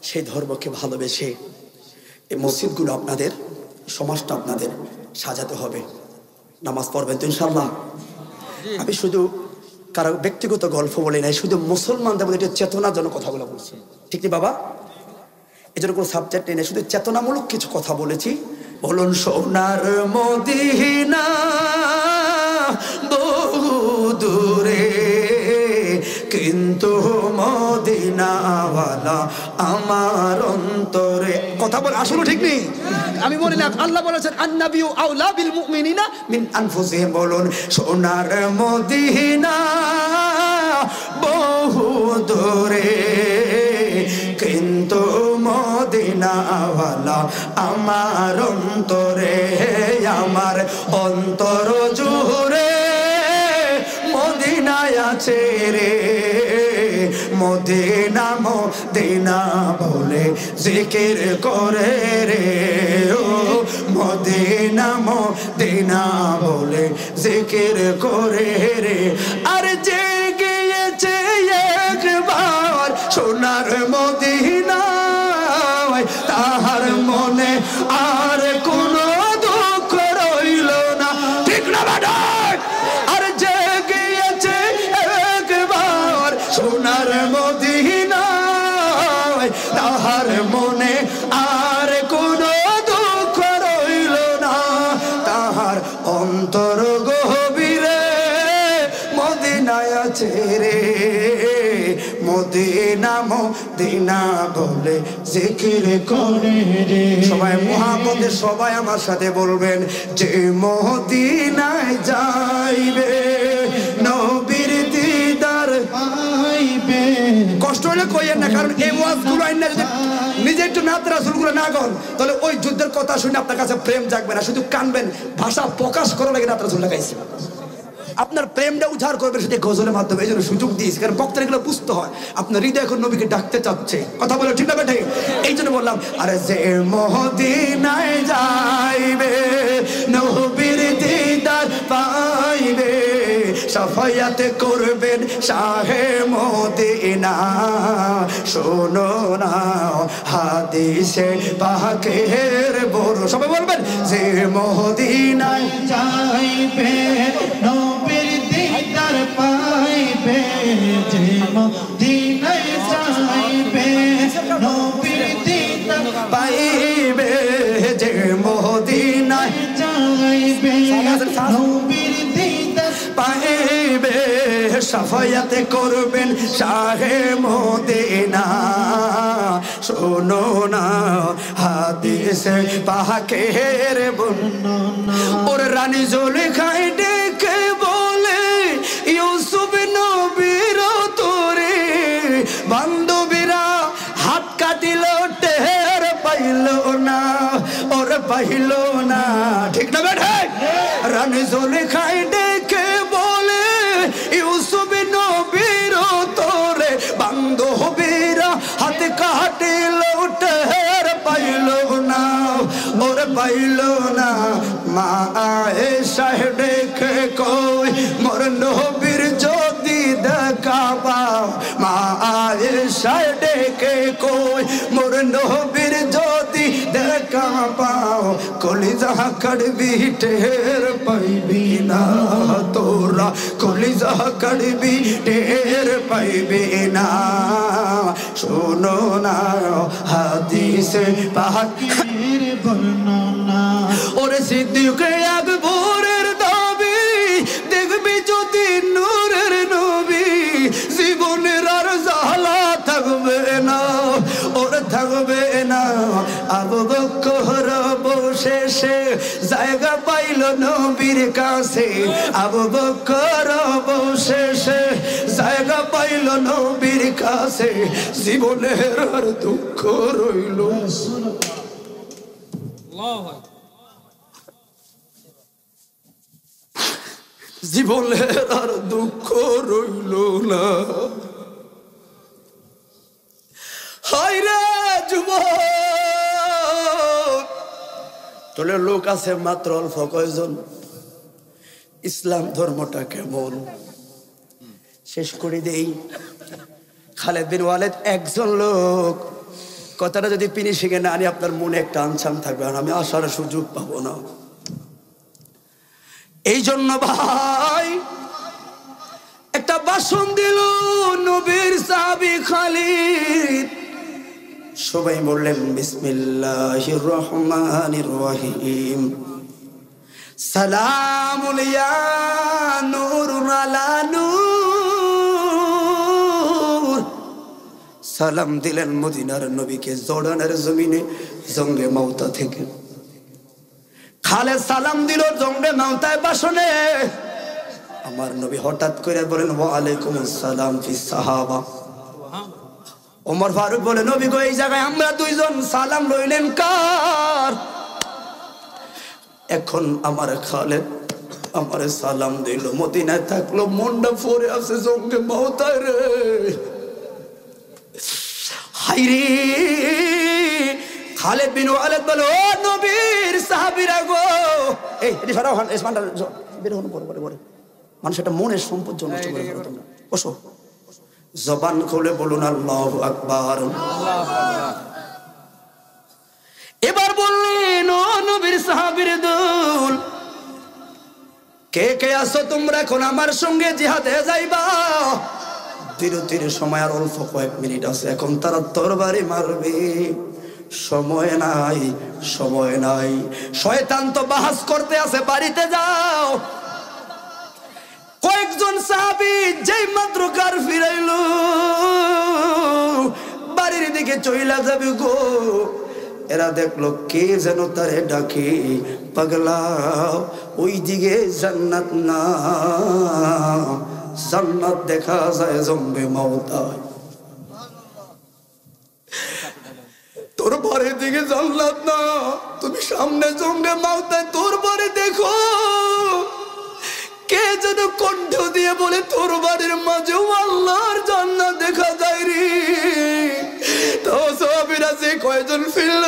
সেই ধর্মকে ভালোবেসে এই মসজিদগুলো আপনাদের, সমাজটা আপনাদের সাজাতে হবে। নামাজ পড়বেন তো ইনশাল্লাহ। আমি শুধু কারো ব্যক্তিগত গল্প বলি নাই, শুধু মুসলমানদের মধ্যে একটা চেতনার জন্য কথাগুলো বলছি, ঠিক নেই বাবা? এই জন্য কোনো সাবজেক্ট নেই, শুধু চেতনামূলক কিছু কথা বলেছি। বলুন সোনার মদিনা বহু দূরে, কিন্তু মদিনাওয়ালা আমার অন্তরে। কথা বল, আসলে ঠিক নেই, আমি বলি না। আল্লাহ বলেছেন আন্নাবিয়্যু আওলা বিল মুমিনিনা মিন আনফুসিহিম। বলুন সোনার মদিনা বহু দূরে, কিন্তু মদিনাওয়ালা আমার অন্তরে। আমার অন্তর জুড়ে মদিনায় আছে রে। মদিনা মদিনা বলে জিকির করে রে। ও মদিনা মদিনা বলে জিকির করে রে। আর যে গিয়েছে একবার সোনার মদিনা, তাহার মনে আর কোনো দুঃখ রইল না। ঠিক না বেটা? আর যে গিয়েছে একবার সোনার মদিনা, তাহার মনে আর কোনো দুঃখ রইল না। তাহার অন্তর গভীরে মদিনায় আছে রে। মদিনা মদিনা বলে জিকির করে রে। সবাই মুহাম্মদে সবাই আমার সাথে বলবেন, যে মদিনায় যাইবে নবীর দিদার পাইবে। কষ্ট হলে কইেন না, কারণ এই ওয়াজগুলো আইন না, যদি নিজে একটু নাত রাসূলগুলো না গন, তাহলে ওই যুদ্ধের কথা শুনে আপনার কাছে প্রেম জাগবে না, শুধু কানবেন। ভাষা প্রকাশ করা লাগে নাত রাসূল লাগাইছে। আপনার প্রেমটা উদ্ধার করবে সেটা গজলের মাধ্যমে। এই জন্য সুযোগ দিয়েছি, কারণ বক্তারা এগুলো বুঝতে হয়। আপনার হৃদয় এখন নবীকে ডাকতে চাচ্ছে। কথা বলে ঠিক না বেঠে? এই জন্য বললাম, আরে যে মদিনায় যাইবে নবীর দিদার পাইবে, সাফায়াত করবেন শাহে মদিনা। শোনো না হাদিসে পাকের বড়, সবাই বলবেন, যে মদিনায় যাইবে নবীর দিদার পাইবে। যে মদিনায় যাইবে নবীর দিদার পাইবে। যে মদিনায় যাইবে নবীর দিদার পাইবে, সাফায়াত করবেন শাহে মদিনা। শোনো না হাদিসে পাকের বর্ণনা ওর রানী জুলেখায় ডেকে বলে ইউসুফ নবীর তোরে বান্ধবীরা হাত কাটিল টের পাইল না ওর পাইল না ঠিক না বেঠে রানী জুলেখায় ডেকে বলে ইউসুফ নবীর তোরে বান্ধবীরা হাত কাটিল টের পাইল না ওর পাইল না মা আয়েশা ডেকে কই মোর নবীর যদি দেখা পাও মা আয়েশা ডেকে কই মোর নবীর যদি দেখা পাও কলিজা কাটবি টের পাইবি না তোরা কলিজা কাটবি টের পাইবি না শোনো না হাদিসে পাকের বর্ণনা ওরে সিদ্দিক আকবরের দাবি দেখবি যদি নূরের নবী জীবনের আর জ্বালা থাকবে না ওর থাকবে না আবু বকর বসে জায়গা পাইল নবীর কাছে আবু বকর বসে জায়গা পাইল নবীর কাছে জীবনের আর দুঃখ রইল জীবনের আর দুঃখ রইল না হায়রে যুবক তোলে লোক আছে মাত্র অল্প কয়জন ইসলাম ধর্মটা কেমন শেষ করে দেই খালেদ বিন ওয়ালিদ একজন লোক কথাটা যদি ফিনিশিংয়ে না আনি আপনার মনে একটা আনসান থাকবে আর আমি আসার সুযোগ পাবো না এই জন্য ভাই একটা ভাষণ দিল নবীর সাহাবী খালিদ সবাই বললেন বিসমিল্লাহির রহমানির রহিম সালামুল ইয়া নূরুন আলা নূর সালাম দিলেন মদিনার নবীকে জর্ডানের জমিনে জঙ্গে মাউতা থেকে খালেদ সালাম দিল জঙ্গে মাউতায় ভাষণে আমার নবী হঠাৎ করে বলেন ওয়া আলাইকুম আসসালাম ফি সাহাবা ওমর ফারুক বলে নবী গো এই জায়গায় আমরা দুইজন সালাম লইলেন কার এখন আমার খালেদ আমারে সালাম দিল মদিনায় থাকলো মনটা পড়ে আছে জঙ্গে মাউতায় রে হায়রে খালেদ বিন ওয়ালিদ বলে ও নবীর সাহাবীরা গো এই এটি সরাও হান ইসমানটা বের হন পড়ে পড়ে মানুষ একটা মনের সম্পদ নষ্ট করে ফেলো তোমরা বসো জবান খুলে বলুন আল্লাহু আকবার এবার বললেন ও নবীর সাহাবীর দল কে কে আসো তোমরা এখন আমার সঙ্গে জিহাদে যাইবা ধীরে ধীরে সময় আর অল্প কয়েক মিনিট আছে এখন তারা তরবারি মারবে সময় নাই সময় নাই শয়তান তো বাহাস করতে আছে বাড়িতে যাও কয়েকজন সাহাবী যেই মাত্র কার ফিরাইলো বাড়ির দিকে চইলা যাবে গো এরা দেখলো কে যেন তারে ডাকে পাগলা ওই দিকে জান্নাত না জান্নাত দেখা যায় জঙ্গে মাউতায় তোর বাড়ির দিকে জান্নাত না তুমি সামনে জঙ্গে মাউতায় তোর বাড়ি দেখো কে যেন কণ্ঠ দিয়ে বলে তোর বাড়ির মাঝেও আল্লাহর জান্নাত দেখা যায় রে তো সাহাবীরা যে কয়জন ফিরল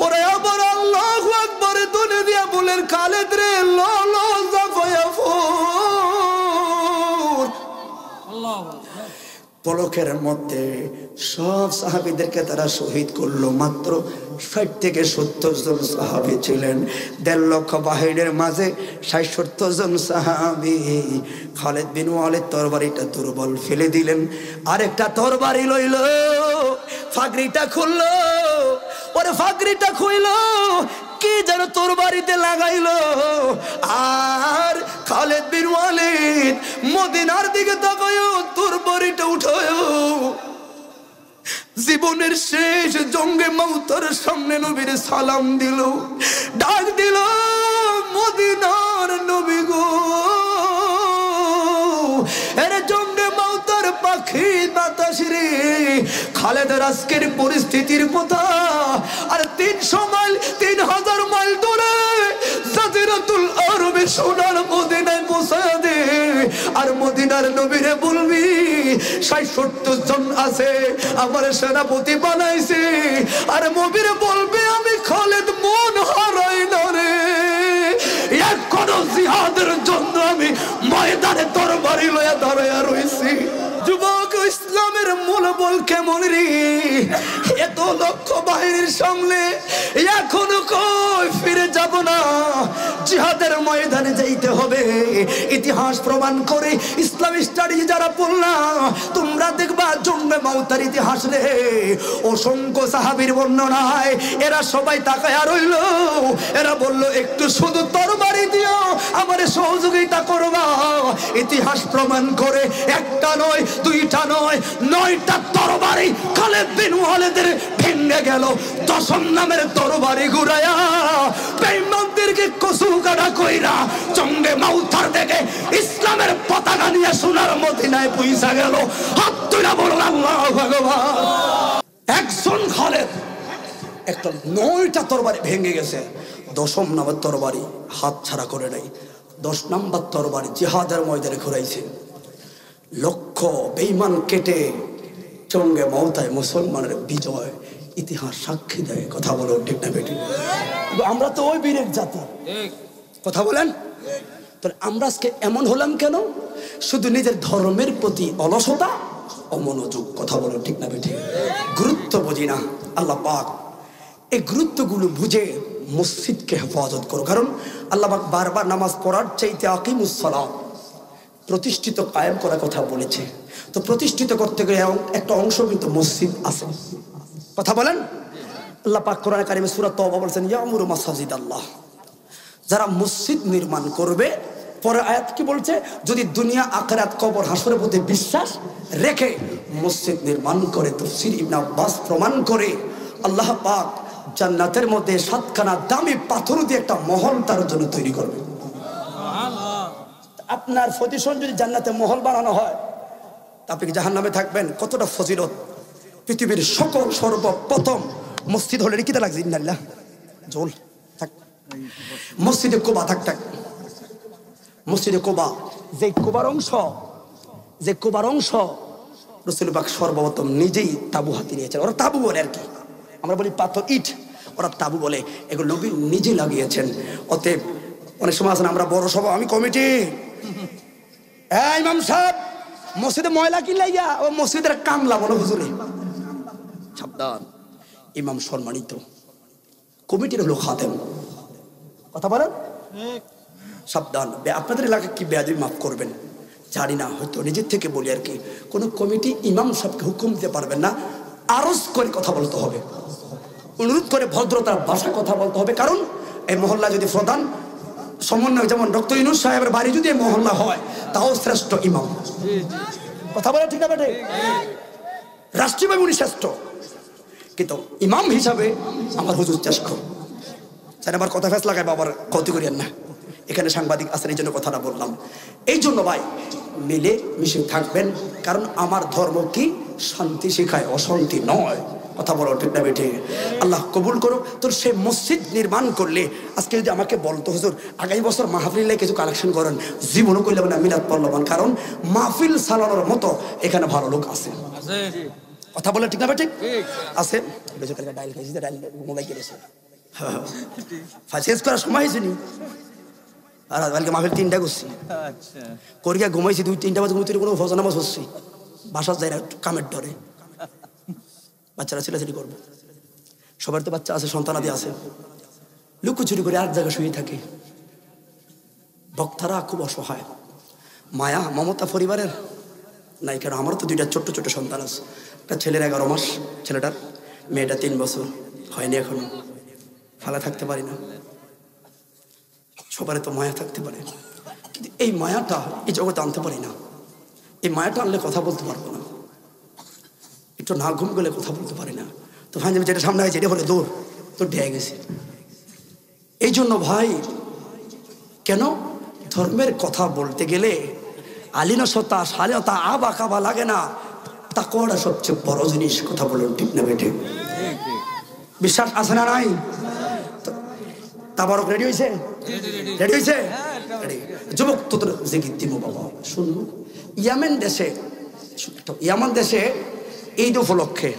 ওরা আবার আল্লাহু আকবার তুলে দিয়া বলেন খালেদ রে লো লো জাফায়া ফুর আল্লাহু পলকের মধ্যে সব সাহাবীদেরকে তারা শহীদ করলো মাত্র 60 থেকে 70 জন সাহাবী ছিলেন 1.5 লক্ষ বাহিনীর মাঝে 60-70 জন সাহাবী খালেদ বিন ওয়ালিদ তরবারিটা দুর্বল ফেলে দিলেন আরেকটা তরবারি লইল ফাগরিটা খুললো ওরে ফাগরিটা খুইলো কি যেন তরবারিতে লাগাইলো আর খালেদ বিন ওয়ালিদ মদিনার দিকে তাকায়ো তরবারিটা উঠায়ো জীবনের শেষ জঙ্গে মাউতার সামনে নবীর সালাম দিল, ডাক দিল, মদিনার নবী গো। এরে জঙ্গে মাউতার পাখি বাতাস রে, খালেদের আজকের পরিস্থিতির কথা। আর 300 মাইল 3000 মাইল দূরে জাজিরাতুল আরবে সোনার মদিনায় পৌঁছায় দে। আর মদিনার নবীরে বলবি 60-70 জন আছে, আমার সেনাপতি বানাইছে। আর নবীরে বলবে আমি খালেদ মন হারাই না রে, এখনো জিহাদের জন্য আমি ময়দানে তরবারি লইয়া দাঁড়াইয়া রইছি। যুবক, ইসলামের মূলবল কেমন রে? এত লক্ষ বাহিনীর সামনে এখনো কই ফিরে যাব না, জিহাদের ময়দানে যাইতে হবে। ইতিহাস প্রমাণ করে, ইসলামী স্টাডি যারা পড়লা তোমরা দেখবা জঙ্গে মাউতার ইতিহাস রে, অসংখ্য সাহাবীর বর্ণনায় এরা সবাই তাকায়া রইল। এরা বলল একটু শুধু তরবারি দিও, আমারে সহযোগিতা করবা। ইতিহাস প্রমাণ করে একটা নয়, দুইটা নয়, 9টা তরবারি খালেদ বিন ওয়ালিদের ভেঙে গেল। 10ম নামের তরবারি ঘুরায়া বেঈমানদেরকে কসু কাটা কইরা জঙ্গে মাউতার থেকে ইসলামের পতাকা নিয়ে সোনার মদিনায় পৌঁছা গেল। হাত তুলে বলুন আল্লাহু আকবার। একজন খালেদ একটা 9টা তরবারি ভেঙে গেছে, 10ম নামের তরবারি হাত ছাড়া করে নাই। 10 নাম্বার তরবারি জিহাদের ময়দানে ঘুরাইছে। লক্ষ বেঈমান কেটে জঙ্গে মাউতায় মুসলমানের বিজয় ইতিহাস সাক্ষী দেয়। কথা বলো ঠিক না বেটি? আমরা তো ওই বীরের জাতি, কথা বলেন। তাহলে আমরা আজকে এমন হলাম কেন? শুধু নিজের ধর্মের প্রতি অলসতা, অমনোযোগ। কথা বলো ঠিক না বেটি? গুরুত্ব বুঝি না। আল্লাহ পাক এই গুরুত্বগুলো বুঝে মসজিদকে হেফাজত করো। কারণ আল্লাহ পাক বারবার নামাজ পড়ার চাইতে আকিমুস সালাত, প্রতিষ্ঠিত কায়েম করার কথা বলেছে। তো প্রতিষ্ঠিত করতে গেলে একটা অংশ কিন্তু মসজিদ আছে। কথা বলেন। আল্লাহ পাক কোরআনে কারিমে সূরা তাওবা বলেছেন, ইয়ামুরু মাসাজিদাল্লাহ, যারা মসজিদ নির্মাণ করবে। পরে আয়াত কি বলছে? যদি দুনিয়া আখিরাত কবর হাসরের প্রতি বিশ্বাস রেখে মসজিদ নির্মাণ করে। তাফসীর ইবনে আব্বাস প্রমাণ করে আল্লাহ পাক জান্নাতের মধ্যে 7খানা দামি পাথর দিয়ে একটা মহল তার জন্য তৈরি করবে। আপনার ফজিলত যদি জান্নাতে মহল বানানো হয়, আপনি কি জাহান্নামে থাকবেন? কতটা ফজিলত! পৃথিবীর সকল সর্বপ্রথম মসজিদ হলে কিতা লাগছে? ইন্নাল্লাহ জোল থাক। মসজিদে কুবা থাক। মসজিদে কুবা যে কুবার অংশ রাসূল পাক সর্বপ্রথম নিজেই তাবু হাতে নিয়েছেন। ওরা তাবু বলে আর কি, আমরা বলি পাথর ইট, ওরা তাবু বলে। এগুলো নবী নিজে লাগিয়েছেন। অতএব অনেক সময় আছেন আমরা বড় সভা, আমি কমিটি, ইমাম সাহেব মসজিদে ময়লা কি লাইয়া, ও মসজিদের কামলা বলো হুজুরে। সাবধান, ইমাম সম্মানিত, কমিটির হলো খাদেম। কথা বলেন, সাবধান। আপনাদের এলাকায় কি বেয়াদবি মাফ করবেন জানি না, হয়তো নিজের থেকে বলি আর কি। কোন কমিটি ইমাম সাহেবকে হুকুম দিতে পারবেন না, আরজ করে কথা বলতে হবে, অনুরোধ করে ভদ্রতার ভাষা কথা বলতে হবে। কারণ এই মহল্লা যদি প্রধান সমন্বয়, যেমন ডক্টর ইউনূস সাহেবের বাড়ি যদি এই মহল্লা হয়, তাও শ্রেষ্ঠ ইমাম। কথা বলে ঠিক না বেটে? রাষ্ট্রীয়ভাবে উনি শ্রেষ্ঠ, কিন্তু ইমাম হিসাবে আমার হুজুর শ্রেষ্ঠ। স্যার আবার কথা ফেস লাগায়, বাবার ক্ষতি করিয়েন না। এখানে সাংবাদিক আছেন, এই জন্য কথাটা বললাম। এই জন্য ভাই মিলে মিশে থাকবেন, কারণ আমার ধর্ম কি শান্তি শেখায়, অশান্তি নয়। কথা বলো ঠিক না বেঠে? আল্লাহ কবুল করো। তোর সে মসজিদ নির্মাণ করলে আজকে যদি আমাকে বলতো হুজুর আগামী বছর মাহফিলে কিছু কালেকশন করেন, জীবনও করলাম না, মিলাদ পড়লাম। কারণ মাহফিল চালানোর মতো এখানে ভালো লোক আছে। কথা বলে ঠিক না বেঠে? আছে। ডাইল খাইছি, ডাইল মোবাইল কিনেছে, শেষ করার সময় হয়েছে নি। আর কালকে মাহফিল 3টা করছি, করিয়া ঘুমাইছি 2-3টা বাজে, ঘুমতে কোনো ফজর নামাজ হচ্ছি, বাসার যাই না কামের ডরে। বাচ্চারা ছেলেছেলি করবে, সবার তো বাচ্চা আছে, সন্তানাদি আছে, লুকোচুরি করে আর জায়গায় শুয়ে থাকে। বক্তারা খুব অসহায়, মায়া মমতা পরিবারের নাই। কেন আমারও তো 2টা ছোট্ট ছোট্ট সন্তান আছে। একটা ছেলের 11 মাস, ছেলেটার, মেয়েটা 3 বছর হয়নি এখনো। ফালা থাকতে পারি না, সবারে তো মায়া থাকতে পারে, কিন্তু এই মায়াটা এই জগতে আনতে পারি না। এই মায়াটা আনলে কথা বলতে পারবো না। একটু না ঘুম গেলে কথা বলতে পারি না। তো পাঞ্জাবি যেটা সামনে আছে এটা বলে দৌড়, তো ঢেকে গেছে। এই জন্য ভাই, কেন ধর্মের কথা বলতে গেলে আলিনসতা শালীনতা আবা কাবা লাগে না, তাকওয়াটা সবচেয়ে বড় জিনিস। কথা বলুন ঠিক না বেঠে? বিশ্বাস আছে না নাই? তাবারক রেডি হয়েছে? রেডি হয়েছে? যুবক তোদের জিকির দিব বাবা। শুনুন, ইয়ামান দেশে ঈদ উপলক্ষে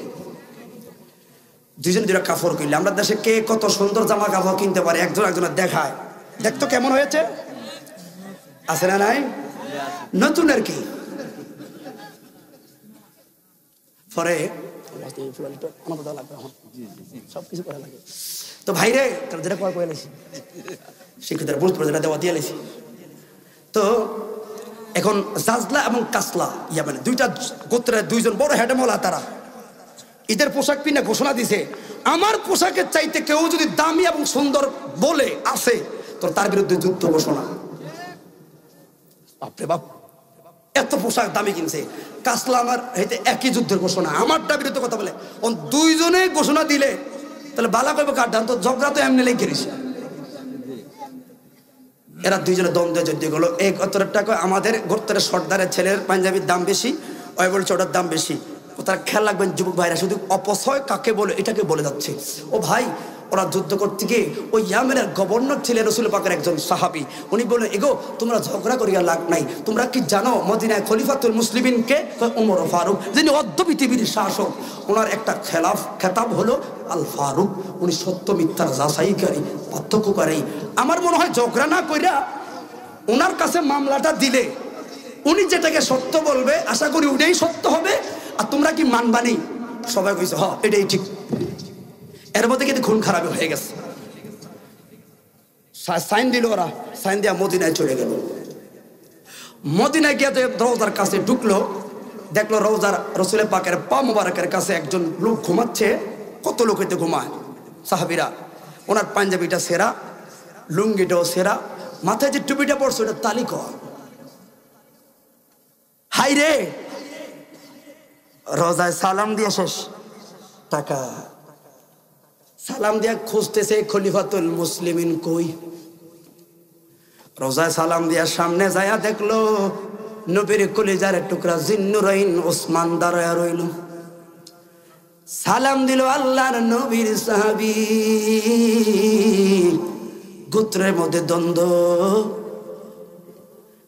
দুইজন দুইটা কাপড় কিনলে, আমরা দেশে কে কত সুন্দর জামা কাপড় কিনতে পারে, একজন একজনের দেখায়, দেখতো কেমন হয়েছে, আছে না নাই? নতুন আর কি। পরে সবকিছু করা লাগে। তো ভাইরে যেটা করা করে লেছি, শিক্ষিতের বুঝতে পারে যেটা দেওয়া দিয়ে লেছি। তো এখন জাজলা এবং কাসলা ইয়ামানে দুইটা গোত্রের দুইজন বড় হেডেমলা, তারা ঈদের পোশাক কিনে ঘোষণা দিছে, আমার পোশাকের চাইতে কেউ যদি দামি এবং সুন্দর বলে আসে তো তার বিরুদ্ধে যুদ্ধ ঘোষণা। বাপরে বাপ, এত পোশাক দামি কিনছে। কাসলা আমার হেতে একই যুদ্ধের ঘোষণা, আমারটা বিরুদ্ধে কথা বলে। দুইজনে ঘোষণা দিলে তাহলে বালা করবো কার ডান? তো ঝগড়া তো এমনি লেগে গেছে। এরা দুইজনে দ্বন্দ্বে যুদ্ধ গেলো। এই গোত্রের টাকা আমাদের গোত্রের সর্দারের ছেলের পাঞ্জাবির দাম বেশি, ওই বলছে ওটার দাম বেশি। ও তারা খেয়াল রাখবেন যুবক ভাইরা, শুধু অপচয় কাকে বলে এটাকে বলে যাচ্ছে। ও ভাই, ওরা যুদ্ধ করতে গিয়ে ওই ইয়ামেনের গভর্নর ছিলেন রাসূল পাকের একজন সাহাবী। উনি বললেন, এগো তোমরা ঝগড়া করিয়া লাভ নাই, তোমরা কি জানো মদিনায় খলিফাতুল মুসলিমিনকে? ওমর ফারুক, যিনি অদ্য পৃথিবীর শাসক, ওনার একটা খেতাব হলো আল ফারুক। উনি সত্য মিথ্যার যাচাইকারী, পার্থক্যকারী। আমার মনে হয় ঝগড়া না কইরা ওনার কাছে মামলাটা দিলে উনি যেটাকে সত্য বলবে, আশা করি ওটাই সত্য হবে। আর তোমরা কি মানবানি? সবাই কইছে হ্যাঁ এটাই ঠিক। এর মধ্যে কিন্তু খুন খারাপ হয়ে গেছে। সাইন দিল ওরা, সাইন দিয়া মদিনায় চলে গেল। মদিনায় গিয়ে রওজার কাছে ঢুকলো, দেখলো রওজার রসুলের পাকের পা মুবারকের কাছে একজন লোক ঘুমাচ্ছে। কত লোক এতে ঘুমায় সাহাবীরা। ওনার পাঞ্জাবিটা সেরা, লুঙ্গিটাও সেরা, মাথায় যে টুপিটা পড়ছে ওটা তালিক। হাই রে, রোজায় সালাম দিয়ে শেষ, টাকা সালাম দিয়া খুঁজতেছে খলিফাতুল মুসলিমিন কই। রোজায় সালাম দিয়া সামনে যায়া দেখলো নবীর কলিজার টুকরা জিন্নুরাইন ওসমান দাঁড়ায়া রইল। সালাম দিল আল্লাহর নবীর সাহাবী। গোত্রের মধ্যে দ্বন্দ্ব।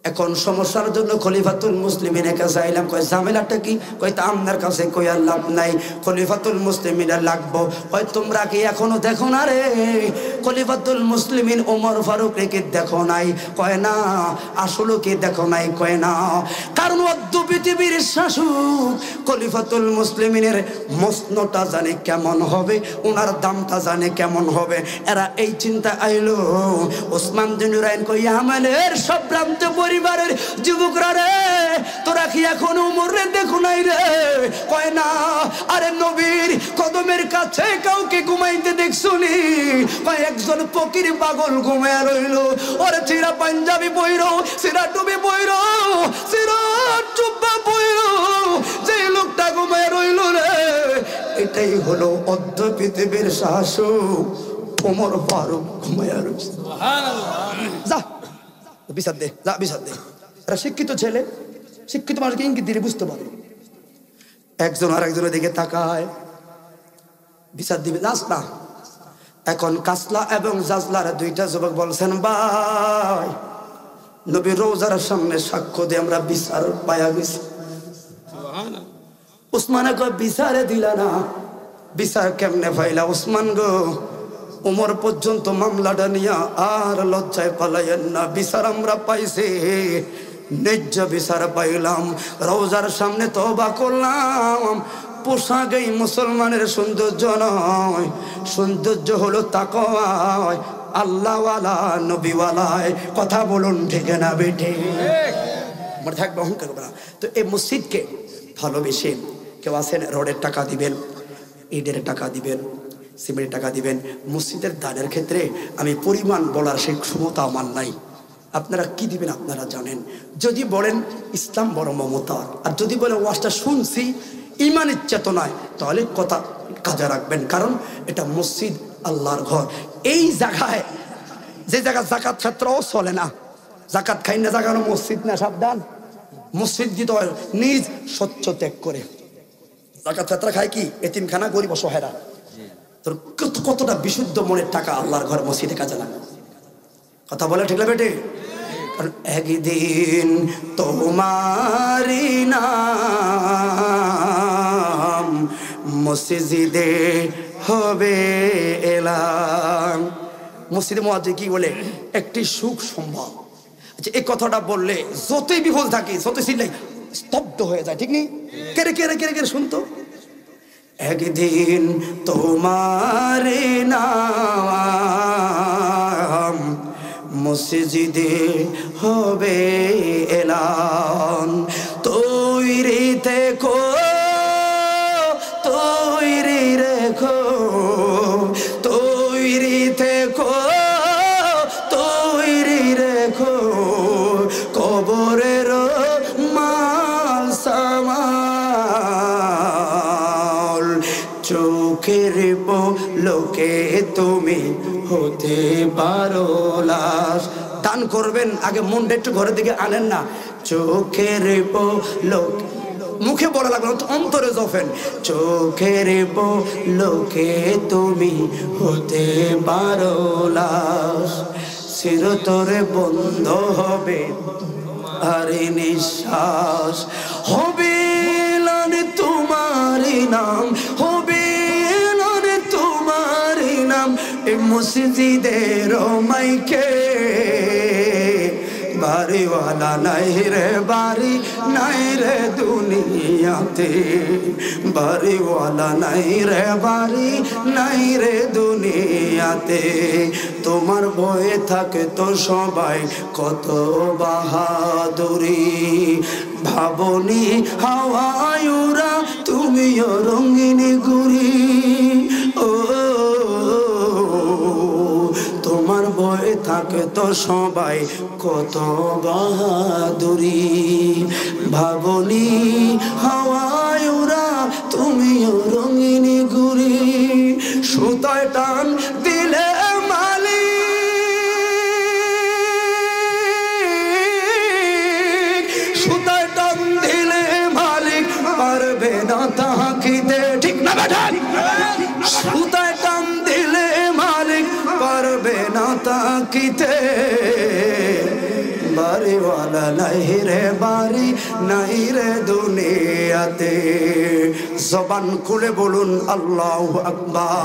এখন সমস্যার জন্য খলিফাতুল মুসলিমিনের কাছে আইলাম। কয় ঝামেলাটা কি? কয় তা আপনার কাছে কই আর লাভ নাই, খলিফাতুল মুসলিমিনের লাগবো। কয় তোমরা কি এখনো দেখো না রে খলিফাতুল মুসলিমিন ওমর ফারুক রেখে দেখো নাই? কয় না। আসলে কি দেখো নাই? কয় না। কারণ অদ্য পৃথিবীর শাসক খলিফাতুল মুসলিমিনের মসনদটা জানে কেমন হবে, ওনার দামটা জানে কেমন হবে। এরা এই চিন্তা আইলো। ওসমান জিন্নুরাইন কই আমাদের সব ভ্রান্ত পরিবারের যুবকরা রে, তোরা কি এখন উমরে দেখো নাই রে? কয় না। আরে নবীর কদমের কাছে কাউকে ঘুমাইতে দেখছুনি? কয় একজন ফকির পাগল ঘুমায় রইল। ওরে চিরা পাঞ্জাবি পইরো, চিরা টুপি পইরো, চিরা টুপা পইরো, যে লোকটা ঘুমায় রইল রে, এটাই হলো অদ্য পৃথিবীর শাসক ওমর ফারুক ঘুমায় রইছে। সুবহানাল্লাহ। যা বিচার দে, যা বিচার দে। এরা শিক্ষিত ছেলে, শিক্ষিত মানুষকে ইঙ্গিত দিলে বুঝতে পারে। একজন আর একজনের দিকে তাকায়, বিচার দিবে, যাস না। এখন কাসলা এবং জাজলার দুইটা যুবক বলছেন, ভাই নবী রোজার সামনে সাক্ষ্য দিয়ে আমরা বিচার পাইয়া গেছি। উসমানে কয় বিচারে দিলা না? বিচার কেমনে পাইলা উসমান গো? উমর পর্যন্ত মামলাটা নিয়ে আর লজ্জায় পালাইয়েন না, বিচার আমরা পাইছি, ন্যায্য বিচার পাইলাম। রোজার সামনে তওবা করলাম। পোশাকেই মুসলমানের সৌন্দর্য নয়, সৌন্দর্য হলো তাকওয়া, আল্লাহওয়ালা নবীওয়ালায়। কথা বলুন ঠিক না বেঠে? আমার থাকবে অহংকার করবে না। তো এই মসজিদকে ভালোবেসে কেউ আছেন, রোডের টাকা দিবেন, ঈদের টাকা দিবেন, সিমেন্টের টাকা দিবেন। মসজিদের দানের ক্ষেত্রে আমি পরিমাণ বলার সেই ক্ষমতা আমার নাই। আপনারা কি দিবেন আপনারা জানেন। যদি বলেন ইসলাম বড় মমতার, আর যদি বলেন ওয়াজটা শুনছি ইমানের চেতনায়, তাহলে কথা কাজে রাখবেন, কারণ এটা মসজিদ, আল্লাহর ঘর। এই জায়গায় যে জায়গা জাকাত ছাত্রও চলে না, জাকাত খাই না, জায়গা মসজিদ না, সাবধান। মসজিদ দিতে হয় নিজ স্বচ্ছ ত্যাগ করে। জাকাত ছাত্রা খায় কি? এতিমখানা, গরিব অসহায়রা। তোর কতটা বিশুদ্ধ মনের টাকা আল্লাহর ঘর মসজিদে কাজে লাগে। কথা বলে ঠিক না বেটে? কারণ একদিন তোমারি নাম মসজিদে হবে এলাম। মসজিদে মুয়াজ্জিন কি বলে? একটি সুখ সম্ভব। আচ্ছা, এই কথাটা বললে যতই বিফল থাকি, যতই চিল্লাই, স্তব্ধ হয়ে যায়, ঠিক নেই? কেড়ে কেড়ে কেড়ে কেড়ে শুনতো। একদিন তোমার নাম মসজিদে হবে এলান। তৈরি থেকো, তৈরি রেখো, তৈরি থেকো, তৈরি রেখো, কবরের মাল সামাল। চোখের পলকে তুমি হতে পারো লাশ। দান করবেন, আগে মনটা একটু ঘরের দিকে আনেন না। চোখের পলক, মুখে বলা লাগলো, অন্তরে জফেন। চোখের পলকে তুমি হতে পারো লাশ। চিরতরে বন্ধ হবে আরে নিঃশ্বাস। হবে এলানে তোমারই নাম, হবে এলানে তোমারই নাম এ মসজিদের মাইকে। বাড়িওয়ালা নাই রে বাড়ি, নাই রে দুনিয়াতে। বাড়িওয়ালা নাই রে বাড়ি, নাই রে দুনিয়াতে। তোমার ভয়ে থাকে তো সবাই কত বাহাদুরি। ভাবনি হাওয়ায় উড়া তুমিও রঙিনী গুড়ি। ও তোমার ভয়ে থাকে তো সবাই কত বাহাদুরি। ভাবনি হাওয়ায় উড়া তুমিও রঙিনী গুড়ি। সুতায় টান দিলে মালিক, সুতায় টান দিলে মালিক পারবে না তাকিতে। ঠিক না বেটা? সুতায় টান দিলে মালিক পারবে না তাকিতে। বাড়িওয়ালা নাই রে বাড়ি, নাই রে দুনিয়াতে। জবান খুলে বলুন আল্লাহু আকবার।